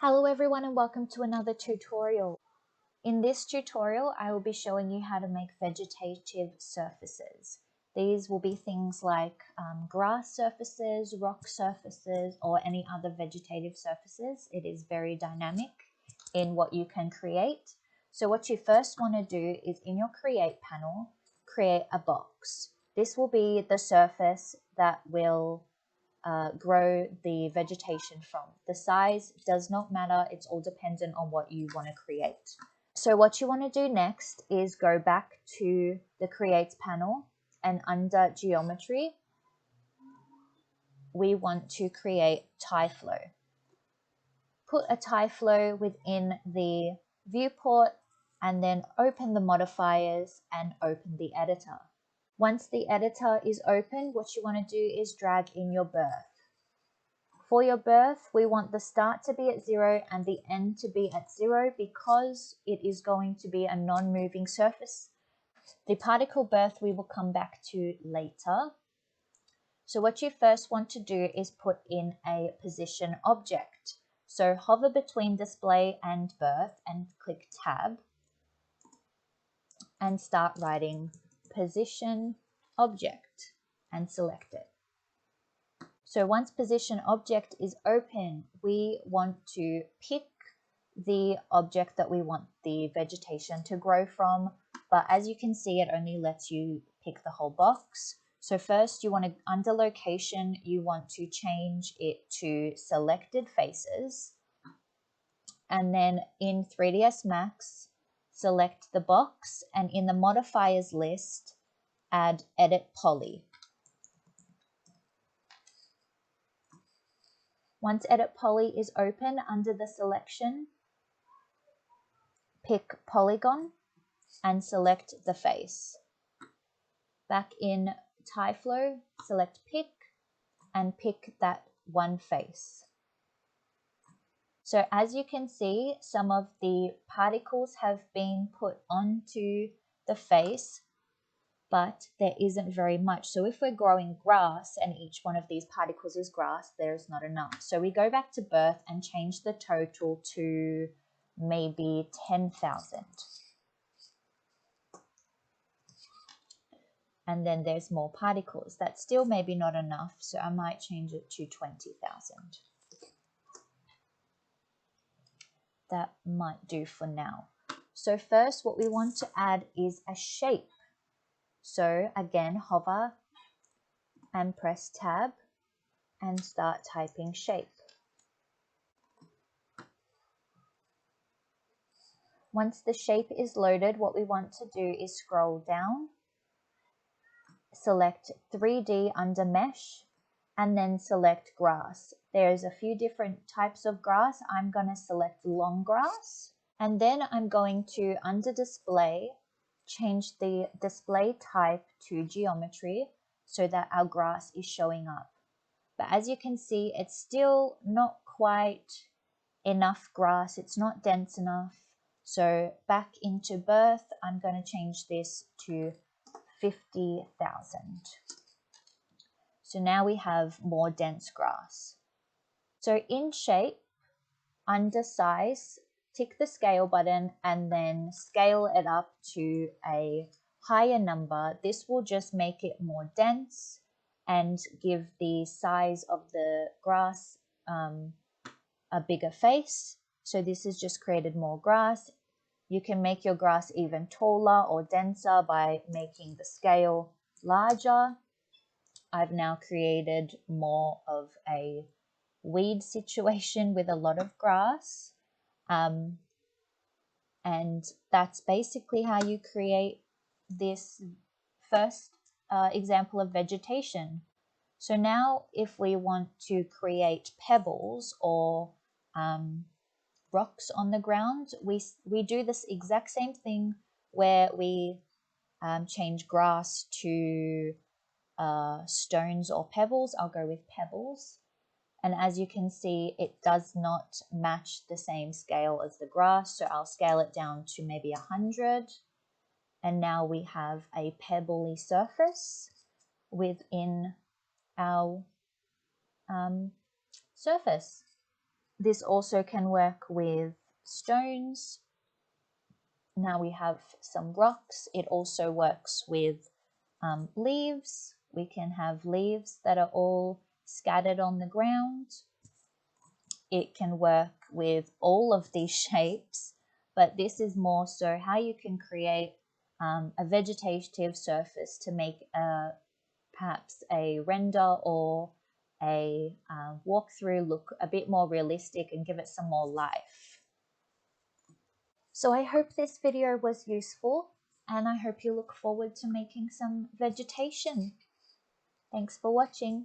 Hello everyone and welcome to another tutorial. In this tutorial, I will be showing you how to make vegetative surfaces. These will be things like grass surfaces, rock surfaces, or any other vegetative surfaces. It is very dynamic in what you can create. So what you first want to do is in your create panel, create a box. This will be the surface that will grow the vegetation from. The size does not matter, it's all dependent on what you want to create. So what you want to do next is go back to the create panel, and under geometry we want to create Tyflow. Put a Tyflow within the viewport and then open the modifiers and open the editor. Once the editor is open, what you want to do is drag in your birth. For your birth, we want the start to be at 0 and the end to be at 0 because it is going to be a non-moving surface. The particle birth we will come back to later. So what you first want to do is put in a position object. So hover between display and birth and click tab and start writing position object and select it. So once position object is open, we want to pick the object that we want the vegetation to grow from. But as you can see, it only lets you pick the whole box. So first you want to, under location, you want to change it to selected faces. And then in 3ds Max, select the box and in the modifiers list, add edit poly. Once edit poly is open under the selection, pick polygon and select the face. Back in Tyflow, select pick and pick that one face. So as you can see, some of the particles have been put onto the face, but there isn't very much. So if we're growing grass and each one of these particles is grass, there's not enough. So we go back to birth and change the total to maybe 10,000. And then there's more particles. That's still maybe not enough, so I might change it to 20,000. That might do for now. So first what we want to add is a shape. So again, hover and press tab and start typing shape. Once the shape is loaded, what we want to do is scroll down, select 3D under mesh, and then select grass. There's a few different types of grass. I'm going to select long grass, and then I'm going to, under display, change the display type to geometry so that our grass is showing up. But as you can see, it's still not quite enough grass. It's not dense enough. So back into birth, I'm going to change this to 50,000. So now we have more dense grass. So in shape, under size, tick the scale button and then scale it up to a higher number. This will just make it more dense and give the size of the grass a bigger face. So this has just created more grass. You can make your grass even taller or denser by making the scale larger. I've now created more of a weed situation with a lot of grass. And that's basically how you create this first example of vegetation. So now if we want to create pebbles or rocks on the ground, we do this exact same thing where we change grass to stones or pebbles. I'll go with pebbles. And as you can see, it does not match the same scale as the grass. So I'll scale it down to maybe 100. And now we have a pebbly surface within our surface. This also can work with stones. Now we have some rocks. It also works with leaves. We can have leaves that are all scattered on the ground. It can work with all of these shapes, but this is more so how you can create a vegetative surface to make perhaps a render or a walkthrough look a bit more realistic and give it some more life. So I hope this video was useful, and I hope you look forward to making some vegetation. Thanks for watching.